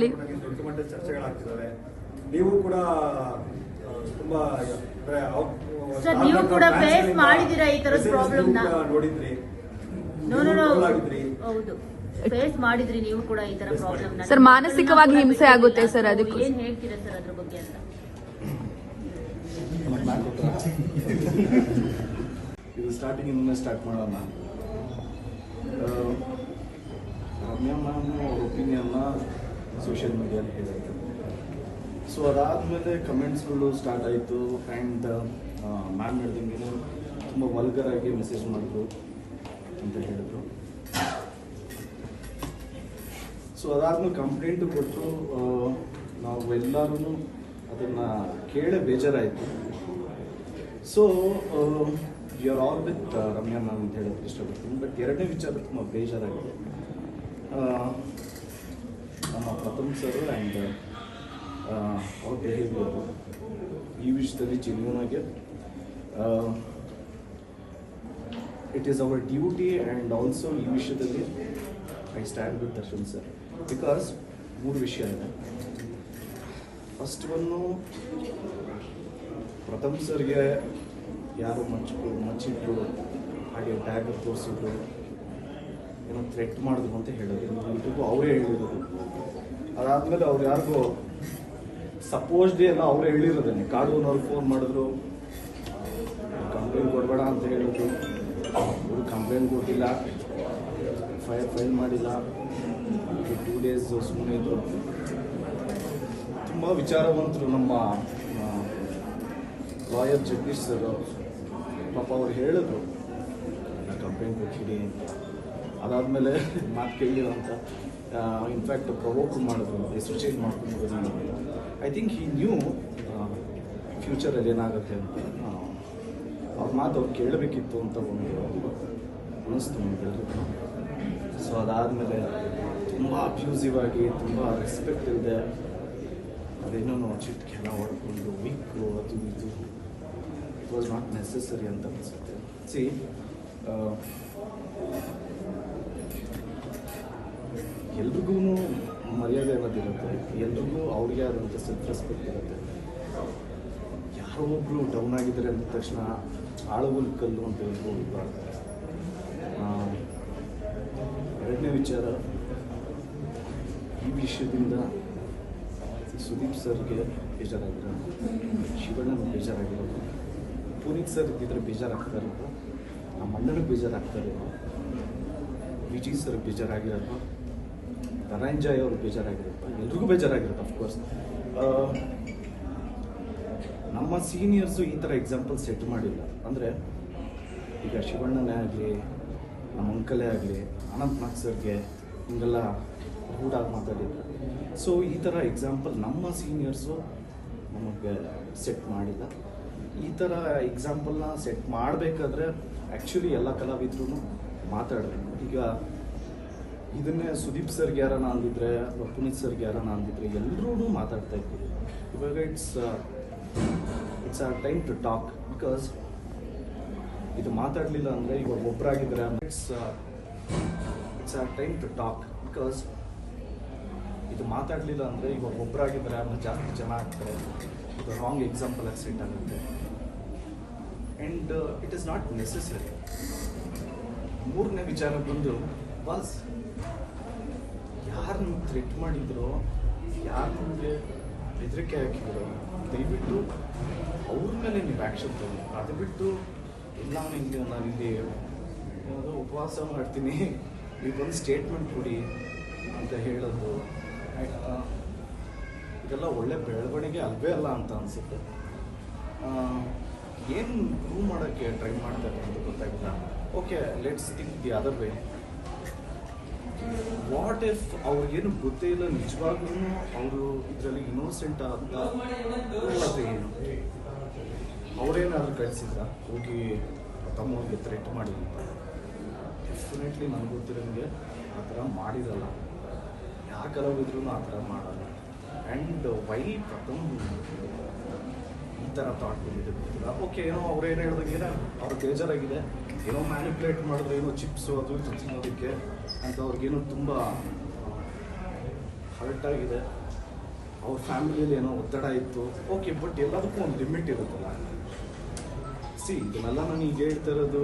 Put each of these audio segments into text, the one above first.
Obviously. ದೊಡ್ಡ ಮಟ್ಟದ ಚರ್ಚೆಗಳಾಗ್ತಿದ್ದಾವೆ. ನೀವು ಕೂಡ ತುಂಬಾ ಸರ್ ನೀವು ಕೂಡ ಫೇಸ್ ಮಾಡಿದಿರಾ ಈ ತರದ ಪ್ರಾಬ್ಲಮ್ ನ? ನೋಡಿದ್ರಿ? ಹೌದು, ಫೇಸ್ ಮಾಡಿದ್ರಿ ನೀವು ಕೂಡ ಈ ತರ ಪ್ರಾಬ್ಲಮ್ ನ? ಸರ್ ಮಾನಸಿಕವಾಗಿ ಹಿಂಸೆ ಆಗುತ್ತೆ ಸರ್, ಅದಕ್ಕೆ ಏನ್ ಹೇಳ್ತೀರಾ ಸರ್ ಅದ್ರ ಬಗ್ಗೆ ಅಂತ? ಇದು ಸ್ಟಾರ್ಟಿಂಗ್ ಇಂದ ಸ್ಟಾರ್ಟ್ ಮಾಡೋಣ. ರಮ್ಯಾ ಮ್ಯಾಮ್ ಅವ್ರ ಒಪಿನಿಯನ್ನ ಸೋಷಿಯಲ್ ಮೀಡಿಯಲ್ಲಿ ಹೇಳಿದ್ರು. ಸೊ ಅದಾದಮೇಲೆ ಕಮೆಂಟ್ಸ್ಗಳು ಸ್ಟಾರ್ಟ್ ಆಯಿತು. ಆ್ಯಂಡ್ ಮ್ಯಾಮ್ ಹೇಳ್ದಂಗೆ ತುಂಬ ವಲ್ಗರಾಗಿ ಮೆಸೇಜ್ ಮಾಡಿದ್ರು ಅಂತ ಹೇಳಿದ್ರು. ಸೊ ಅದಾದ್ಮೇಲೆ ಕಂಪ್ಲೇಂಟು ಕೊಟ್ಟು ನಾವೆಲ್ಲರೂ ಅದನ್ನು ಕೇಳೇ ಬೇಜಾರಾಯಿತು. So you are all with Ramya ma'am ಅಂತ ಹೇಳೋಕ್ಕೆ ಇಷ್ಟಪಡ್ತೀನಿ. ಬಟ್ ಎರಡನೇ ವಿಚಾರ ತುಂಬ ಬೇಜಾರಾಗಿದೆ. ನಮ್ಮ ಪ್ರಥಮ್ ಸರ್ ಆ್ಯಂಡ್ ಅವ್ರ ಬಿಹೇವಿಯರು ಈ ವಿಷಯದಲ್ಲಿ ಜೆನ್ಯೂನಾಗಿ it is our duty. And also ಈ ವಿಷಯದಲ್ಲಿ I stand with Darshan sir. Because 3 ವಿಷಯ ಇದೆ. ಫಸ್ಟ್ ಒನ್ನು, ಪ್ರಥಮ್ ಸರ್ಗೆ ಯಾರು ಮಚ್ಚಿಟ್ಟು ಹಾಗೆ ಟ್ಯಾಗ್ ತೋರಿಸಿದ್ರು, ಏನೋ ಥ್ರೆಟ್ ಮಾಡಿದ್ರು ಅಂತ ಹೇಳಿದ್ರು. ಎಲ್ರಿಗೂ ಅವರೇ ಹೇಳಿರೋದು. ಅದಾದಮೇಲೆ ಅವ್ರು ಯಾರಿಗೂ ಸಪೋಸ್ಡ್ಲಿ ಎಲ್ಲ ಅವರೇ ಹೇಳಿರೋದೇನೆ. ಕಾಡೂನವ್ರು ಫೋನ್ ಮಾಡಿದ್ರು, ಕಂಪ್ಲೇಂಟ್ ಕೊಡಬೇಡ ಅಂತ ಹೇಳಿದ್ರು. ಅವರು ಕಂಪ್ಲೇಂಟ್ ಕೊಟ್ಟಿಲ್ಲ, ಫೈಲ್ ಮಾಡಿಲ್ಲ. 2 days ಸುಮ್ಮನೆ ಇದ್ರು. ತುಂಬ ವಿಚಾರವಂತರು ನಮ್ಮ ಲಾಯರ್ ಜಗದೀಶ್ ಸರ್. ಪಾಪ ಅವ್ರು ಹೇಳಿದ್ರು ಕಂಪ್ಲೇಂಟ್ ಕೊಟ್ಟಿರಿ ಅಂತ. ಅದಾದಮೇಲೆ ಮಾತು ಕೇಳಿಲ್ಲ ಅಂತ ಇನ್ಫ್ಯಾಕ್ಟ್ ಪ್ರವೋಕ್ ಮಾಡಿದ್ರು, ಹೆಸರು ಚೇಂಜ್ ಮಾಡ್ಕೊಂಡು. ಐ ಥಿಂಕ್ ಈ ನ್ಯೂ ಫ್ಯೂಚರಲ್ಲಿ ಏನಾಗುತ್ತೆ ಅಂತ ಅವ್ರ ಮಾತು ಅವ್ರು ಕೇಳಬೇಕಿತ್ತು ಅಂತ ಒಂದು ಅನ್ನಿಸ್ತು ನಮ್ಗೆಲ್ರಿಗೂ. ಸೊ ಅದಾದಮೇಲೆ ತುಂಬ ಅಬ್ಯೂಸಿವ್ ಆಗಿ, ತುಂಬ ರೆಸ್ಪೆಕ್ಟ್ ಇಲ್ಲದೆ, ಅದೇನೋ ಚಿಟ್ಕೆಲ್ಲ ಹೊಡ್ಕೊಂಡು ವೀಕು ಅದು ಇದು, ಇಟ್ ವಾಸ್ ನಾಟ್ ನೆಸೆಸರಿ ಅಂತ ಅನಿಸುತ್ತೆ. ಸಿ, ಎಲ್ರಿಗೂ ಮರ್ಯಾದೆ ಅನ್ನೋದಿರುತ್ತೆ, ಎಲ್ರಿಗೂ ಅವ್ರಿಗೆ ಆದಂಥ ಸೆಲ್ಫ್ ರೆಸ್ಪೆಕ್ಟ್ ಇರುತ್ತೆ. ಯಾರೋ ಒಬ್ಬರು ಡೌನ್ ಆಗಿದ್ದಾರೆ ಅಂದ ತಕ್ಷಣ ಆಳುಗುಲ್ ಕಲ್ಲು ಅಂತ ಹೇಳ್ಬೋದು. ಎರಡನೇ ವಿಚಾರ, ಈ ವಿಷಯದಿಂದ ಸುದೀಪ್ ಸರ್ಗೆ ಬೇಜಾರಾಗಿರೋ, ಶಿವಣ್ಣನಿಗೆ ಬೇಜಾರಾಗಿರೋದು, ಪುನೀತ್ ಸರ್ ಇದ್ದಿದ್ರೆ ಬೇಜಾರಾಗ್ತಾರೆ, ನಮ್ಮ ಅಣ್ಣನಿಗೆ ಬೇಜಾರಾಗ್ತಾರೆ, ವಿಜಯ್ ಸರ್ಗೆ ಬೇಜಾರಾಗಿರೋದು, ಧನಂಜಯ್ ಅವ್ರಿಗೆ ಬೇಜಾರಾಗಿರುತ್ತೆ, ಎಲ್ರಿಗೂ ಬೇಜಾರಾಗಿರುತ್ತೆ. ಅಫ್ಕೋರ್ಸ್ ನಮ್ಮ ಸೀನಿಯರ್ಸು ಈ ಥರ ಎಕ್ಸಾಂಪಲ್ ಸೆಟ್ ಮಾಡಿಲ್ಲ. ಅಂದರೆ ಈಗ ಶಿವಣ್ಣನೇ ಆಗಲಿ, ನಮ್ಮ ಅಂಕಲೇ ಆಗಲಿ, ಅನಂತನಾಗ್ ಸರ್ಗೆ ಹಿಂಗೆಲ್ಲ ರೂಢಾಗಿ ಮಾತಾಡಿದ್ರು. ಸೊ ಈ ಥರ ಎಕ್ಸಾಂಪಲ್ ನಮ್ಮ ಸೀನಿಯರ್ಸು ನಮಗೆ ಸೆಟ್ ಮಾಡಿಲ್ಲ. ಈ ಥರ ಎಕ್ಸಾಂಪಲ್ನ ಸೆಟ್ ಮಾಡಬೇಕಾದ್ರೆ ಆ್ಯಕ್ಚುಲಿ ಎಲ್ಲ ಕಲಾವಿದ್ರು ಮಾತಾಡಬೇಕು. ಈಗ ಇದನ್ನೇ ಸುದೀಪ್ ಸರ್ಗೆ ಯಾರನ್ನ ಅಂದಿದ್ರೆ, ಪುನೀತ್ ಸರ್ಗೆ ಯಾರನ್ನ ಅಂದಿದ್ರೆ ಎಲ್ಲರೂ ಮಾತಾಡ್ತಾ ಇದ್ವಿ. ಇವಾಗ ಇಟ್ಸ್ ಆ ಟೈಮ್ ಟು ಟಾಕ್. ಬಿಕಾಸ್ ಇದು ಮಾತಾಡಲಿಲ್ಲ ಅಂದರೆ ಇವಾಗ ಒಬ್ಬರಾಗಿದ್ರೆ ಇಟ್ಸ್ ಆ ಟೈಮ್ ಟು ಟಾಕ್. ಬಿಕಾಸ್ ಇದು ಮಾತಾಡಲಿಲ್ಲ ಅಂದರೆ ಇವಾಗ ಒಬ್ಬರಾಗಿದ್ದರೆ ಆಮೇಲೆ ಜಾಸ್ತಿ ಜನ ಆಗ್ತಾರೆ. ಇದು ರಾಂಗ್ ಎಕ್ಸಾಂಪಲ್ ಆಗಿ ಸೆಟ್ ಆಗುತ್ತೆ. And it is not necessary. ಮೂರನೇ ವಿಚಾರ ಬಂದು, ಬಾಸ್ ಯಾರು ನಿಮ್ಗೆ ಥ್ರೆಟ್ ಮಾಡಿದ್ರು, ಯಾರು ನಿಮಗೆ ಬೆದರಿಕೆ ಹಾಕಿದ್ರು, ದಯವಿಟ್ಟು ಅವ್ರ ಮೇಲೆ ನೀವು ಆ್ಯಕ್ಷನ್ ತಗೊಳ್ಳಿ. ಅದು ಬಿಟ್ಟು ಇಲ್ಲ ನಿಮಗೆ ನಾನು ಇಲ್ಲಿ ಏನಾದರೂ ಉಪವಾಸ ಮಾಡ್ತೀನಿ, ನೀವೊಂದು ಸ್ಟೇಟ್ಮೆಂಟ್ ಕೊಡಿ ಅಂತ ಹೇಳೋದು, ಇದೆಲ್ಲ ಒಳ್ಳೆ ಬೆಳವಣಿಗೆ ಅಲ್ವೇ ಅಲ್ಲ ಅಂತ ಅನಿಸುತ್ತೆ. ಏನು ಪ್ರೂವ್ ಮಾಡೋಕ್ಕೆ ಟ್ರೈ ಮಾಡ್ತಾರೆ ಅಂತ ಗೊತ್ತಾಗಿಲ್ಲ. Okay, let's think the other way. What if ಅವ್ರಿಗೇನು ಗೊತ್ತೇ ಇಲ್ಲ, ನಿಜವಾಗ್ಲೂ ಅವರು ಇದರಲ್ಲಿ ಇನ್ನೋಸೆಂಟ್ ಅಂತ ಮತ್ತೆ ಏನು ಅವರೇನಾದರೂ ಕಳಿಸಿದ್ರ ಹೋಗಿ ತಮ್ಮವ್ರಿಗೆ ಥ್ರೆಟ್ ಮಾಡಿ ಅಂತ? ಡೆಫಿನೆಟ್ಲಿ ನನಗೆ ಗೊತ್ತಿರೋಂಗೆ ಆ ಥರ ಮಾಡಿರಲ್ಲ. ಯಾವ ಕಲಾವಿದ್ರೂ ಆ ಥರ ಮಾಡಲ್ಲ. ಆ್ಯಂಡ್ ವೈ ಪ್ರಥಮ್ ಈ ಥರ ಥಾಟ್ ಬಂದಿದೆ ಗೊತ್ತಿಲ್ಲ. ಓಕೆ, ಏನೋ ಅವ್ರೇನು ಹೇಳಿದಾಗ ಏನೋ ಅವ್ರಿಗೆ ಬೇಜಾರಾಗಿದೆ, ಏನೋ ಮ್ಯಾನಿಪ್ಯುಲೇಟ್ ಮಾಡಿದ್ರೆ ಏನೋ ಚಿಪ್ಸು ಅದು ಇದು ತಿನ್ನೋದಕ್ಕೆ ಅಂತ ಅವ್ರಿಗೇನೋ ತುಂಬ ಹರ್ಟ್ ಆಗಿದೆ, ಅವ್ರ ಫ್ಯಾಮಿಲಿಯಲ್ಲಿ ಏನೋ ಒತ್ತಡ ಇತ್ತು, ಓಕೆ, ಬಟ್ ಎಲ್ಲದಕ್ಕೂ ಒಂದು ಲಿಮಿಟ್ ಇರುತ್ತಲ್ಲ. ಇದನ್ನೆಲ್ಲ ನಾನು ಈಗ ಹೇಳ್ತಾ ಇರೋದು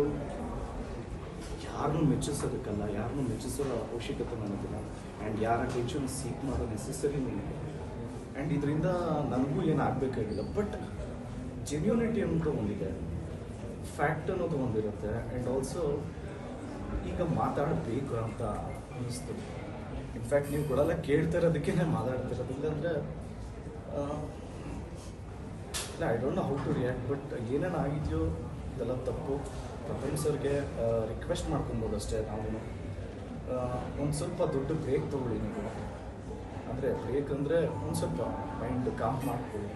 ಯಾರನ್ನೂ ಮೆಚ್ಚಿಸೋದಕ್ಕಲ್ಲ, ಯಾರನ್ನೂ ಮೆಚ್ಚಿಸೋ ಅವಶ್ಯಕತೆ ನನಗಿಲ್ಲ, ಆ್ಯಂಡ್ ಯಾರ ಅಟೆನ್ಷನ್ ಸೀಕ್ ಮಾಡೋ ನೆಸೆಸರಿನೂ ಇಲ್ಲ. ಆ್ಯಂಡ್ ಇದರಿಂದ ನನಗೂ ಏನು ಆಗಬೇಕಾಗಿಲ್ಲ. ಬಟ್ ಜೆನ್ಯೂನಿಟಿ ಅಂತ ಒಂದಿದೆ, ಫ್ಯಾಕ್ಟ್ ಅನ್ನೋದು ಒಂದಿರುತ್ತೆ. ಆ್ಯಂಡ್ ಆಲ್ಸೋ ಈಗ ಮಾತಾಡಬೇಕು ಅಂತ ಅನ್ನಿಸ್ತು. ಇನ್ಫ್ಯಾಕ್ಟ್ ನೀವು ಕೊಡಲ್ಲ ಕೇಳ್ತಾ ಇರೋದಕ್ಕೆ ಮಾತಾಡ್ತಿರೋದು. ಇಲ್ಲಾಂದರೆ ಇಲ್ಲ, I don't know how to react. But ಏನೇನು ಆಗಿದೆಯೋ ಇದೆಲ್ಲ ತಪ್ಪು. ಪ್ರಥಮ್ ಸರ್ಗೆ ರಿಕ್ವೆಸ್ಟ್ ಮಾಡ್ಕೊಬೋದು ಅಷ್ಟೇ. ನಾವು ಒಂದು ಸ್ವಲ್ಪ ದೊಡ್ಡ ಬ್ರೇಕ್ ತೊಗೊಳ್ಳಿ ನೀವು. ಅಂದರೆ ಬ್ರೇಕ್ ಅಂದರೆ ಒಂದು ಸ್ವಲ್ಪ ಮೈಂಡ್ ಕಾಮ್ ಮಾಡ್ಕೊಳ್ಳಿ.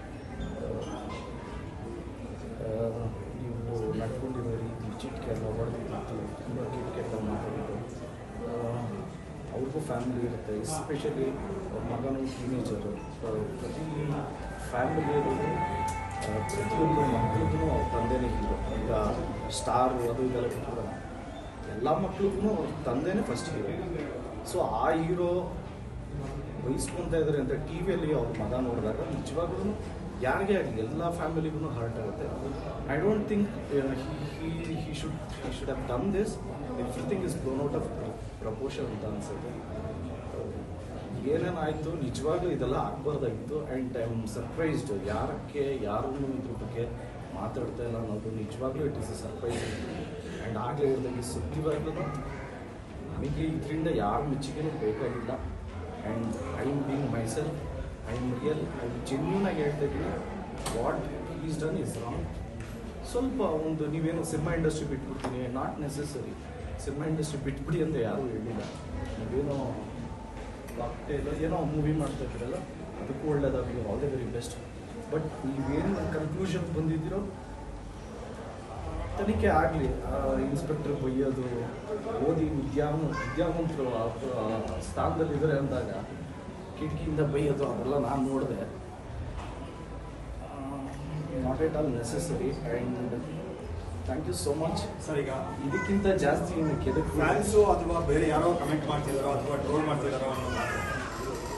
ನೀವು ನಡ್ಕೊಂಡಿರೋ ರೀತಿ, ಚಿಟ್ಕೆ ಎಲ್ಲ ಹೊಡೆದು ತುಂಬ ಕಿಟಕೆಲ್ಲ ಮಾತಾಡೋದು. ಅವ್ರಿಗೂ ಫ್ಯಾಮಿಲಿ ಇರುತ್ತೆ, ಎಸ್ಪೆಷಲಿ ಅವ್ರ ಮಗನೂ ಟೀನೇಜರು. ಪ್ರತಿ ಫ್ಯಾಮಿಲಿಯಲ್ಲೂ ಪ್ರತಿಯೊಂದು ಮಕ್ಳಿಗೂ ಅವ್ರ ತಂದೆನೇ ಹೀರೋ. ಈಗ ಸ್ಟಾರ್ ಅದು ಇದೆಲ್ಲ ಬಿಟ್ಬಿಡೋಣ, ಎಲ್ಲ ಮಕ್ಳಿಗೂ ಅವ್ರ ತಂದೆನೇ ಫಸ್ಟ್ ಹೀರೋ. ಸೊ ಆ ಹೀರೋ ವಹಿಸ್ಕೊತಾ ಇದ್ದಾರೆ ಅಂತ ಟಿ ವಿಯಲ್ಲಿ ಅವ್ರ ಮಗ ನೋಡಿದಾಗ ನಿಜವಾಗ್ಲೂ ಯಾರಿಗೇ ಆಗಲಿ ಎಲ್ಲ ಫ್ಯಾಮಿಲಿಗೂ ಹರ್ಟ್ ಆಗುತ್ತೆ. I don't think he should have done this. Everything is blown out of proportion ಅಂತ ಅನ್ಸುತ್ತೆ. ಏನೇನಾಯಿತು ನಿಜವಾಗ್ಲೂ ಇದೆಲ್ಲ ಆಗಬಾರ್ದಾಗಿತ್ತು. ಆ್ಯಂಡ್ ಐ ಆಮ್ ಸರ್ಪ್ರೈಸ್ಡ್, ಯಾರೂ ಇದ್ರ ಬಗ್ಗೆ ಮಾತಾಡ್ತಾ ಇಲ್ಲ ಅನ್ನೋದು ನಿಜವಾಗ್ಲೂ it is a surprise. And ಆಗಲೇ ಇರೋದಾಗಿ ಸುದ್ದಿವಾಗ್ಲೂ ನನಗೆ ಇದರಿಂದ ಯಾರ ಮೆಚ್ಚುಗೆನೂ ಬೇಕಾಗಿಲ್ಲ. And I am being myself, I am real, I am ಜೆನ್ಯೂನಾಗಿ ಹೇಳ್ತಾ ಇದ್ದೀನಿ. What is done is wrong. ಸ್ವಲ್ಪ ಒಂದು ನೀವೇನು ಸಿನಿಮಾ ಇಂಡಸ್ಟ್ರಿ ಬಿಟ್ಬಿಡ್ತೀನಿ, ನಾಟ್ ನೆಸೆಸರಿ. ಸಿನಿಮಾ ಇಂಡಸ್ಟ್ರಿ ಬಿಟ್ಬಿಡಿ ಅಂತ ಯಾರೂ ಹೇಳಿಲ್ಲ. ನೀವೇನೋ ಏನೋ ಮೂವಿ ಮಾಡ್ತಾ ಇದ್ದೀರಲ್ಲ, ಅದಕ್ಕೂ ಒಳ್ಳೇದಾಗಲಿ, all the very best. But ನೀವೇನು ಕನ್ಕ್ಲೂಷನ್ ಬಂದಿದ್ದೀರೋ ತನಿಖೆ ಆಗಲಿ. ಇನ್ಸ್ಪೆಕ್ಟರ್ ಬೈಯೋದು, ಓದಿ ವಿದ್ಯಾವಂತರು ಸ್ಥಾನದಲ್ಲಿದ್ದಾರೆ ಅಂದಾಗ ಕಿಟಕಿಯಿಂದ ಬೈಯೋದು ಅದೆಲ್ಲ ನಾನು ನೋಡಿದೆ. Not at all necessary. And thank you so much sir. ಈಗ ಇದಕ್ಕಿಂತ ಜಾಸ್ತಿ ಕೆದಕ್ಕೆ ಫ್ಯಾನ್ಸು ಅಥವಾ ಬೇರೆ ಯಾರೋ ಕಮೆಂಟ್ ಮಾಡ್ತಿದ್ದಾರೋ ಅಥವಾ ಟ್ರೋಲ್ ಮಾಡ್ತಿದ್ದಾರೋ ಅನ್ನೋ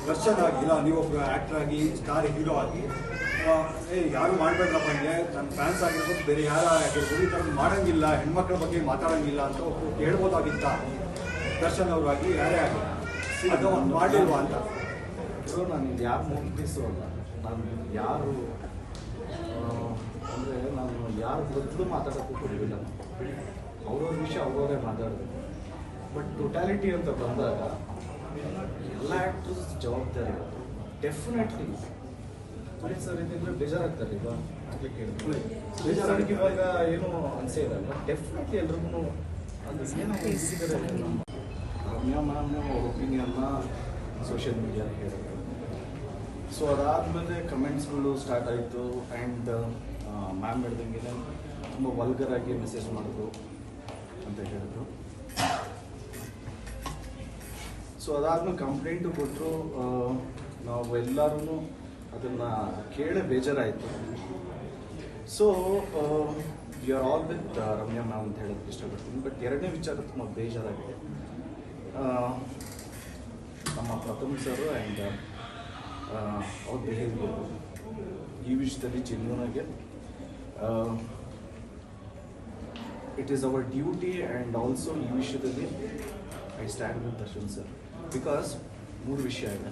ದರ್ಶನ್ ಆಗಿಲ್ಲ, ನೀವೊಬ್ಬ ಆ್ಯಕ್ಟರ್ ಆಗಿ, ಸ್ಟಾರ್ ಹೀರೋ ಆಗಿ ಯಾರು ಮಾಡಬೇಡ್ರಪ್ಪ, ನನಗೆ ನನ್ನ ಫ್ಯಾನ್ಸ್ ಆಗಿರ್ಬೋದು, ಬೇರೆ ಯಾರು ಆಗಿರ್ಬೋದು, ಈ ಥರದ್ದು ಮಾಡೋಂಗಿಲ್ಲ, ಹೆಣ್ಮಕ್ಳ ಬಗ್ಗೆ ಮಾತಾಡೋಂಗಿಲ್ಲ ಅಂತ ಹೇಳ್ಬೋದಾಗಿತ್ತ ದರ್ಶನ್ ಅವರಾಗಿ, ಯಾರೇ ಆಗಿ ಅದು ಒಂದು ಮಾಡಿಲ್ವಾ ಅಂತ. ನಾನು ಇದು ಯಾರು ನೋಟಿಸು ಅಲ್ಲ, ನಾನು ಯಾರು ಅಂದರೆ ನಾನು ಯಾರು ಬದಲು ಮಾತಾಡೋಕ್ಕೂ ಕೊಡಲಿಲ್ಲ. ಅವ್ರವ್ರ ವಿಷಯ ಅವ್ರವರೇ ಮಾತಾಡಬೇಕು. ಬಟ್ ಟೋಟ್ಯಾಲಿಟಿ ಅಂತ ಬಂದಾಗ ಎಲ್ಲ ಆ್ಯಕ್ಟರ್ಸ್ ಜವಾಬ್ದಾರಿ ಡೆಫಿನೆಟ್ಲಿ. ಸರ್ ಇದ್ರೆ ಬೇಜಾರಾಗ್ತಾರೆ. ಈಗ ಬೇಜಾರಾಗಿ ಇವಾಗ ಏನೂ ಅನಿಸೇ ಇಲ್ಲ. ಬಟ್ ಡೆಫಿನೆಟ್ಲಿ ಎಲ್ರಿಗೂ ಅದು ಏನೋ ಸಿಕ್ಕಿದ್ದಾರೆ. ನಮ್ಮ ರಮ್ಯಾ ಮ್ಯಾಮ್ ಅವ್ರ ಒಪಿನಿಯನ್ನ ಸೋಷಿಯಲ್ ಮೀಡಿಯಾದಲ್ಲಿ ಹೇಳಿದ್ರು. ಸೊ ಅದಾದಮೇಲೆ ಕಮೆಂಟ್ಸ್ಗಳು ಸ್ಟಾರ್ಟ್ ಆಯಿತು. ಆ್ಯಂಡ್ ಮ್ಯಾಮ್ ಹೇಳ್ದಂಗೆ ತುಂಬ ವಲ್ಗರಾಗಿ ಮೆಸೇಜ್ ಮಾಡಿದ್ರು ಅಂತ ಹೇಳಿದ್ರು. ಸೊ ಅದಾದ್ಮೇಲೆ ಕಂಪ್ಲೇಂಟು ಕೊಟ್ಟರು. ನಾವು ಎಲ್ಲರೂ ಅದನ್ನು ಕೇಳೇ ಬೇಜಾರಾಯಿತು. So you are all with Ramya ma'am ಅಂತ ಹೇಳೋದಕ್ಕೆ ಇಷ್ಟಪಡ್ತೀನಿ. ಬಟ್ ಎರಡನೇ ವಿಚಾರ ತುಂಬ ಬೇಜಾರಾಗಿದೆ. ನಮ್ಮ ಪ್ರಥಮ್ ಸರ್ ಆ್ಯಂಡ್ ಅವ್ರ ಬಿಹೇವಿಯರ್ ಈ ವಿಷಯದಲ್ಲಿ ಜೆನ್ಯೂನಾಗಿ it is our duty. And also ಈ ವಿಷಯದಲ್ಲಿ I stand with Darshan sir. Because 3 ವಿಷಯ ಇದೆ.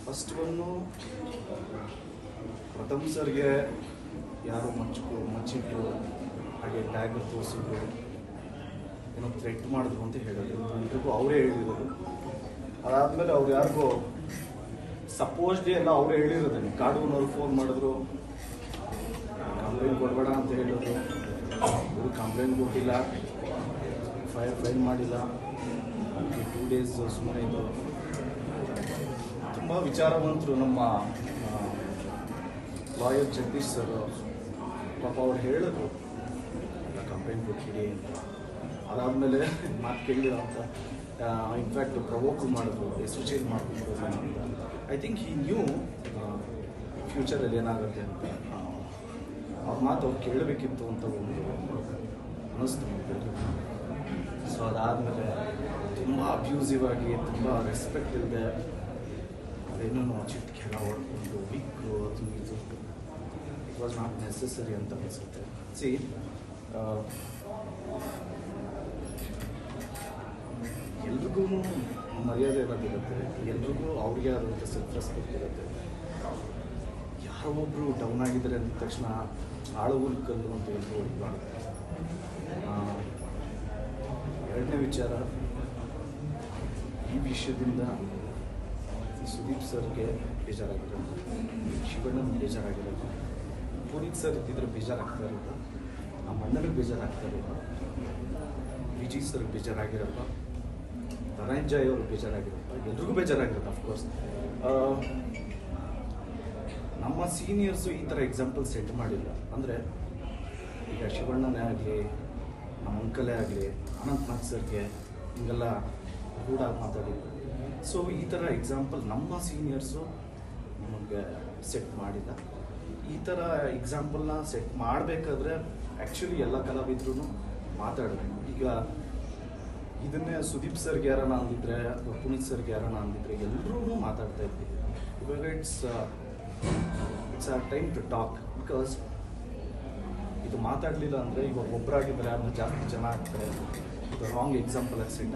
ಫಸ್ಟ್ ಒನ್ನು, ಪ್ರಥಮ್ ಸರ್ಗೆ ಯಾರು ಮಚ್ಚಿಟ್ಟು ಹಾಗೆ ಟ್ಯಾಗ್ ತೋರಿಸಿದ್ರು, ಏನೋ ಥ್ರೆಟ್ ಮಾಡಿದ್ರು ಅಂತ ಹೇಳೋದು. ಇಂಟ್ರಿಗೂ ಅವರೇ ಹೇಳಿರೋದು. ಅದಾದಮೇಲೆ ಅವ್ರು ಯಾರಿಗೂ ಸಪೋಸ್ಡ್ಲಿ ಎಲ್ಲ ಅವರೇ ಹೇಳಿರೋದು. ಕಾಡೂನವ್ರು ಫೋನ್ ಮಾಡಿದ್ರು, ಕಂಪ್ಲೇಂಟ್ ಕೊಡಬೇಡ ಅಂತ ಹೇಳಿದ್ರು. ಅವರು ಕಂಪ್ಲೇಂಟ್ ಕೊಟ್ಟಿಲ್ಲ, ಫೈಲ್ ಮಾಡಿಲ್ಲ. 2 ಡೇಸ್ ಸುಮ್ಮನೆ ಇದ್ದು. ತುಂಬ ವಿಚಾರವಂತರು ನಮ್ಮ ಲಾಯರ್ ಜಗದೀಶ್ ಸರ್ ಪಾಪ ಅವ್ರು ಹೇಳಿದ್ರು ಕಂಪ್ಲೇಂಟ್ ಕೊಟ್ಟಿಡಿ ಅಂತ. ಅದಾದಮೇಲೆ ಮಾತು ಕೇಳಿಲ್ಲ ಅಂತ ಇನ್ಫ್ಯಾಕ್ಟ್ ಪ್ರವೋಕು ಮಾಡಿದ್ರು, ಹೆಸರು ಚೇಂಜ್ ಮಾಡ್ಕೊಂಡು ಅಂತ. ಐ ಥಿಂಕ್ ಈ ನ್ಯೂ ಫ್ಯೂಚರಲ್ಲಿ ಏನಾಗುತ್ತೆ ಅಂತ. ಅವ್ರ ಮಾತು ಅವ್ರು ಕೇಳಬೇಕಿತ್ತು ಅಂತ ಒಂದು ಅನ್ನಿಸ್ತು ನಮಗೆ. ಸೊ ಅದಾದಮೇಲೆ ತುಂಬ ಅಬ್ಯೂಸಿವ್ ಆಗಿ, ತುಂಬ ರೆಸ್ಪೆಕ್ಟ್ ಇಲ್ಲದೆ ಏನೇನೋ ಚಿಟ್ಕೆಲ್ಲ ಹೊಡ್ಕೊಂಡು ವಿಕ್ಕು ಅದು ಇದು ಇಟ್ ವಾಸ್ ನಾಟ್ ನೆಸೆಸರಿ ಅಂತ ಅನಿಸುತ್ತೆ. ಸಿ ಎಲ್ರಿಗೂ ಮರ್ಯಾದೆ ಅನ್ನೋದಿರುತ್ತೆ, ಎಲ್ರಿಗೂ ಅವ್ರಿಗೆ ಆದಂಥ ಸೆಲ್ಫ್ ರೆಸ್ಪೆಕ್ಟ್ ಇರುತ್ತೆ. ಯಾರೋ ಒಬ್ಬರು ಡೌನ್ ಆಗಿದ್ದಾರೆ ಅಂದ ತಕ್ಷಣ ಆಳುಗುಲ್ ಕಲ್ಲು ಅಂತ ಎಲ್ರು ಹೊಡಿಬಾರ್ದು. ಎರಡನೇ ವಿಚಾರ, ಈ ವಿಷಯದಿಂದ ಸುದೀಪ್ ಸರ್ಗೆ ಬೇಜಾರಾಗಿರೋದು, ಶಿವಣ್ಣನ ಬೇಜಾರಾಗಿರೋದು, ಪುನೀತ್ ಸರ್ ಇದ್ದಿದ್ರೆ ಬೇಜಾರಾಗ್ತಾ ಇರೋದು, ನಮ್ಮ ಅಣ್ಣನಿಗೆ ಬೇಜಾರಾಗ್ತಾ ಇರೋದು, ವಿಜಯ್ ಸರ್ಗೆ ಬೇಜಾರಾಗಿರಲ್ಲ, ಧನಂಜಯ್ ಅವ್ರಿಗೆ ಬೇಜಾರಾಗಿರಲ್ಲ, ಎಲ್ರಿಗೂ ಬೇಜಾರಾಗಿರುತ್ತೆ ಅಫ್ಕೋರ್ಸ್. ನಮ್ಮ ಸೀನಿಯರ್ಸು ಈ ಥರ ಎಕ್ಸಾಂಪಲ್ ಸೆಟ್ ಮಾಡಿಲ್ಲ. ಅಂದರೆ ಈಗ ಶಿವಣ್ಣನೇ ಆಗಲಿ, ನಮ್ಮ ಅಂಕಲೇ ಆಗಲಿ, ಅನಂತನಾಗ್ ಸರ್ಗೆ ಹಿಂಗೆಲ್ಲ ಕೂಡ ಮಾತಾಡಿದ್ರು. ಸೊ ಈ ಥರ ಎಕ್ಸಾಂಪಲ್ ನಮ್ಮ ಸೀನಿಯರ್ಸು ನಮಗೆ ಸೆಟ್ ಮಾಡಿಲ್ಲ. ಈ ಥರ ಎಕ್ಸಾಂಪಲ್ನ ಸೆಟ್ ಮಾಡಬೇಕಾದ್ರೆ ಆ್ಯಕ್ಚುಲಿ ಎಲ್ಲ ಕಲಾವಿದ್ರು ಮಾತಾಡಬೇಕು. ಈಗ ಇದನ್ನೇ ಸುದೀಪ್ ಸರ್ಗೆ ಯಾರನ್ನ ಅಂದಿದ್ರೆ ಅಥವಾ ಪುನೀತ್ ಸರ್ಗೆ ಯಾರನ್ನ ಅಂದಿದ್ರೆ ಎಲ್ಲರೂ ಮಾತಾಡ್ತಾ ಇದ್ವಿ. ಇವಾಗ it's a time to talk. Because ಇದು ಮಾತಾಡಲಿಲ್ಲ ಅಂದರೆ ಇವಾಗ ಒಬ್ಬರಾಗಿದ್ದರೆ ಅದನ್ನ ಜಾಸ್ತಿ ಜನ ಆಗ್ತಾರೆ. ಇದು ರಾಂಗ್ ಎಕ್ಸಾಂಪಲ್ ಆಗಿ ಸೆಟ್